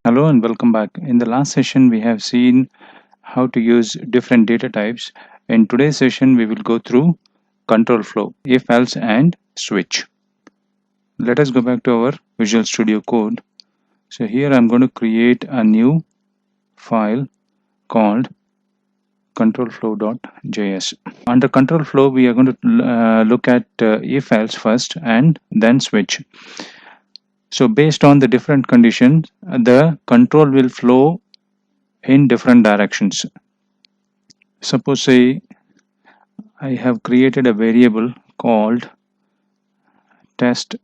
Hello and welcome back. In the last session, we have seen how to use different data types. In today's session, we will go through control flow, if, else, and switch. Let us go back to our Visual Studio Code. So here I'm going to create a new file called controlflow.js. Under control flow, we are going to look at if, else first and then switch. So based on the different conditions, the control will flow in different directions. Suppose say I have created a variable called test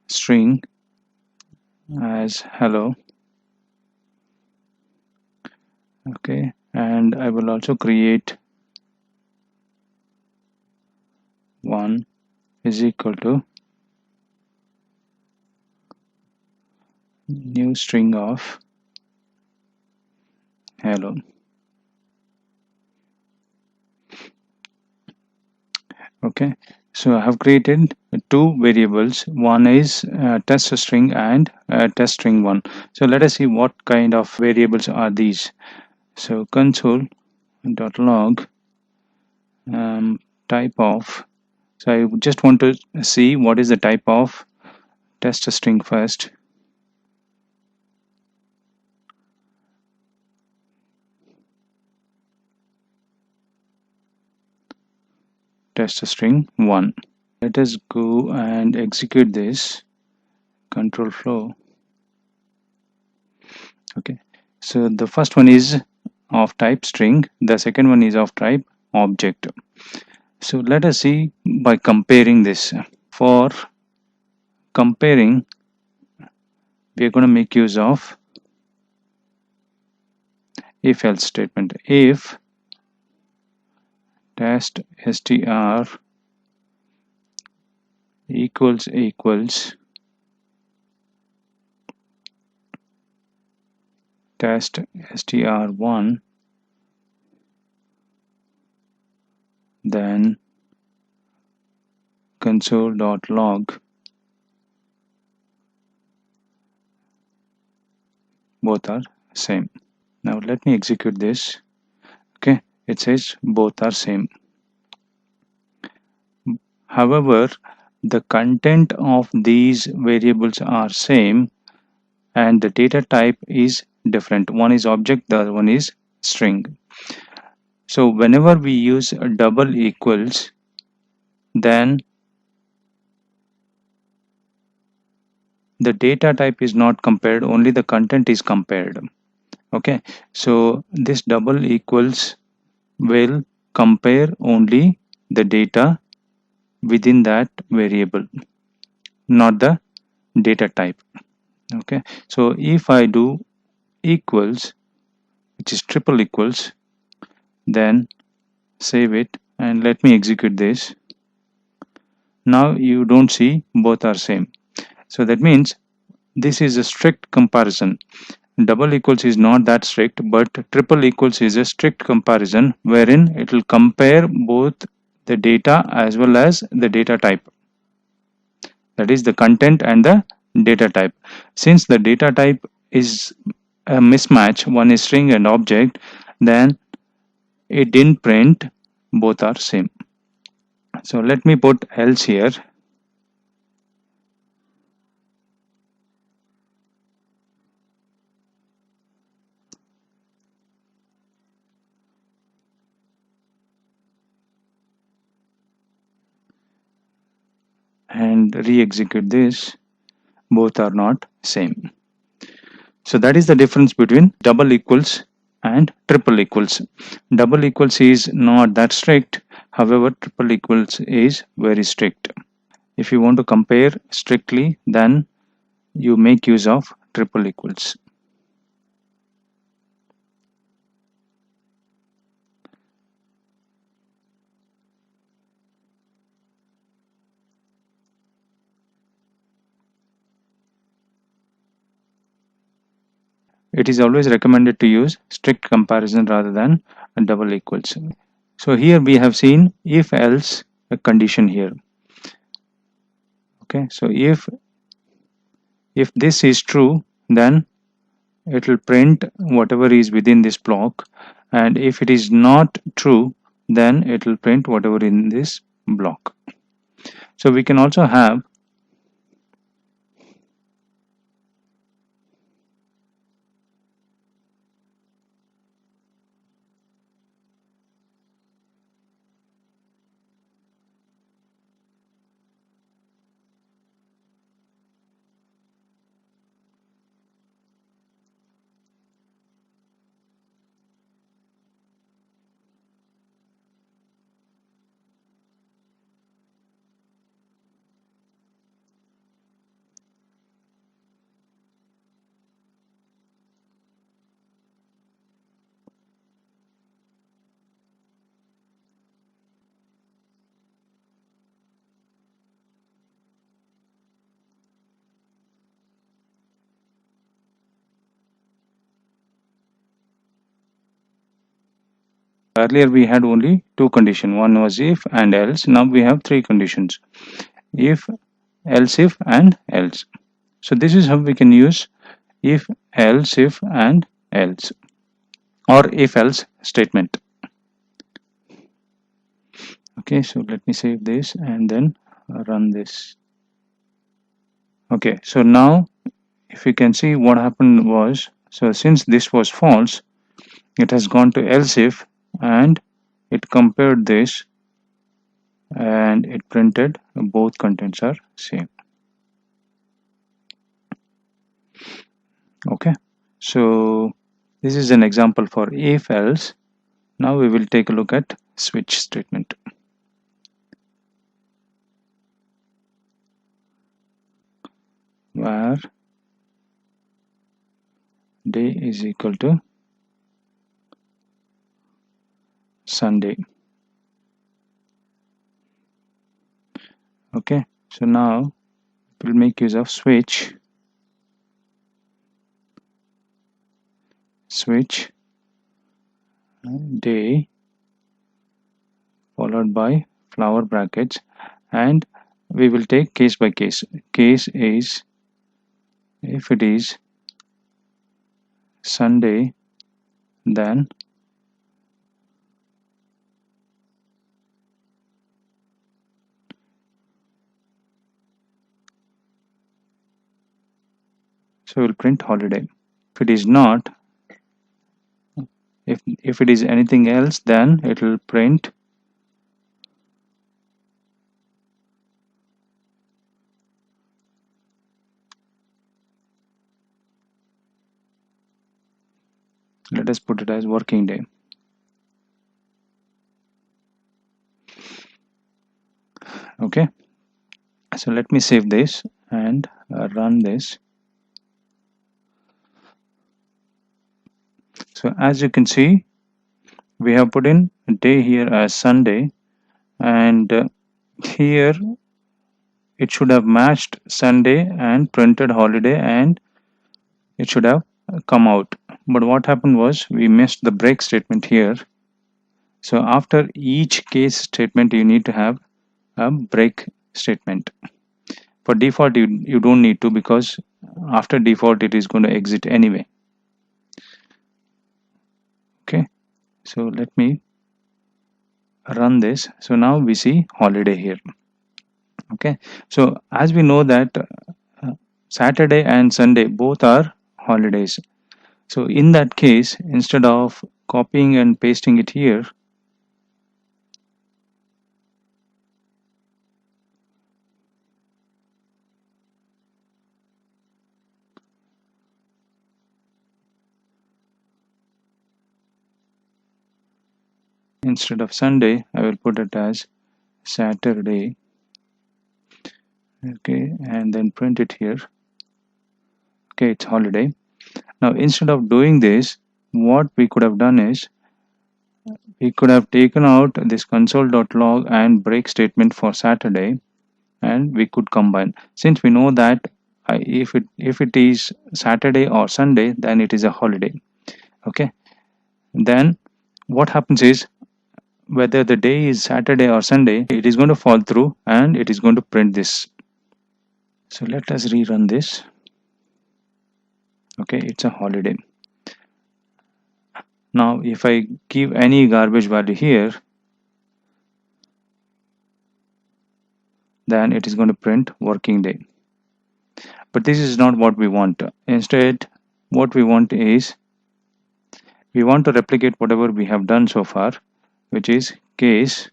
string as hello. Okay, and I will also create one is equal to new string of hello. Okay, so I have created two variables. One is test string and test string one. So let us see what kind of variables are these. So console.log type of. So I just want to see what is the type of test string first. Test string 1. Let us go and execute this control flow. Okay, so the first one is of type string, the second one is of type object. So let us see by comparing this. For comparing, we are going to make use of if else statement. If test str equals test str1, then console.log both are same. Now let me execute this. Okay, it says both are same. However, the content of these variables are same and the data type is different. One is object, the other one is string. So whenever we use a double equals, then the data type is not compared, only the content is compared. Okay, so this double equals will compare only the data within that variable, not the data type. Okay, so if I do equals, which is triple equals, then save it and let me execute this. Now you don't see both are same. So that means this is a strict comparison. Double equals is not that strict, but triple equals is a strict comparison wherein it will compare both the data as well as the data type. That is the content and the data type. Since the data type is a mismatch, one is string and object, then it didn't print both are same. So let me put else here. And re-execute this. Both are not same. So that is the difference between double equals and triple equals. Double equals is not that strict, however triple equals is very strict. If you want to compare strictly, then you make use of triple equals. It is always recommended to use strict comparison rather than a double equals. So here we have seen if else a condition here. Okay, so if this is true, then it will print whatever is within this block, and if it is not true, then it will print whatever in this block. So we can also have earlier we had only two conditions. One was if and else. Now we have three conditions: if, else if, and else. So this is how we can use if, else if, and else, or if else statement. Okay, so let me save this and then run this. Okay, so now if you can see what happened was, so since this was false, it has gone to else if, and it compared this, and it printed both contents are same. Okay, so this is an example for if else. Now we will take a look at switch statement. Where day is equal to Sunday. Okay, so now we'll make use of switch day followed by flower brackets, and we will take case by case. Case is if it is Sunday, then so we'll print holiday. If it is not, if it is anything else, then it will print let us put it as working day. Okay, so let me save this and run this. So as you can see, we have put in day here as Sunday, and here it should have matched Sunday and printed holiday, and it should have come out. But what happened was we missed the break statement here. So after each case statement, you need to have a break statement. For default, you don't need to, because after default it is going to exit anyway. Okay, so let me run this. So now we see holiday here. Okay, so as we know that Saturday and Sunday both are holidays, so in that case, instead of copying and pasting it here, instead of Sunday, I will put it as Saturday. Okay, and then print it here. Okay, it's holiday. Now instead of doing this, what we could have done is we could have taken out this console.log and break statement for Saturday, and we could combine. Since we know that if it is Saturday or Sunday, then it is a holiday. Okay, then what happens is, whether the day is Saturday or Sunday, it is going to fall through and it is going to print this. So let us rerun this. Okay, it's a holiday. Now if I give any garbage value here, then it is going to print working day. But this is not what we want. Instead, what we want is, we want to replicate whatever we have done so far, which is case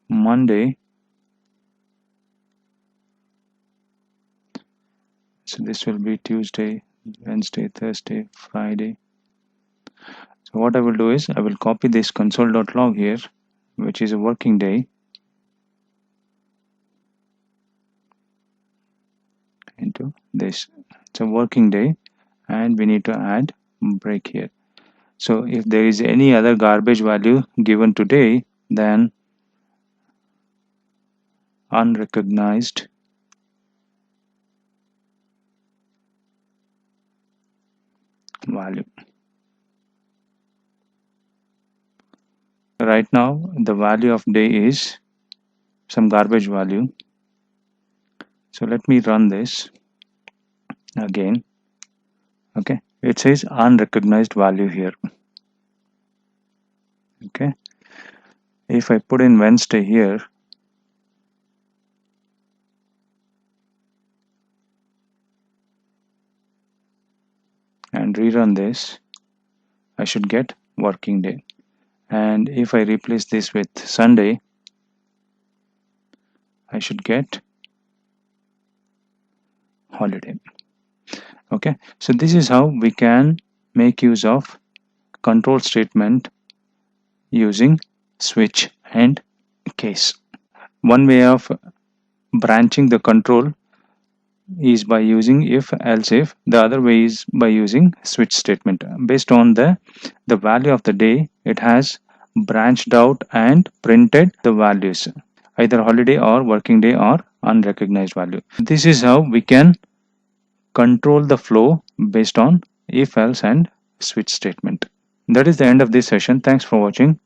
Monday. So this will be Tuesday, Wednesday, Thursday, Friday. So what I will do is, I will copy this console.log here, which is a working day, into this. It's a working day, and we need to add break here. So if there is any other garbage value given today, then unrecognized value. Right now the value of day is some garbage value. So let me run this again. Okay, it says unrecognized value here. Okay, if I put in Wednesday here, and rerun this, I should get working day. And if I replace this with Sunday, I should get holiday. Okay, so this is how we can make use of control statement using switch and case. One way of branching the control is by using if else if. The other way is by using switch statement. Based on the value of the day, it has branched out and printed the values, either holiday or working day or unrecognized value. This is how we can control the flow based on if else and switch statement. That is the end of this session. Thanks for watching.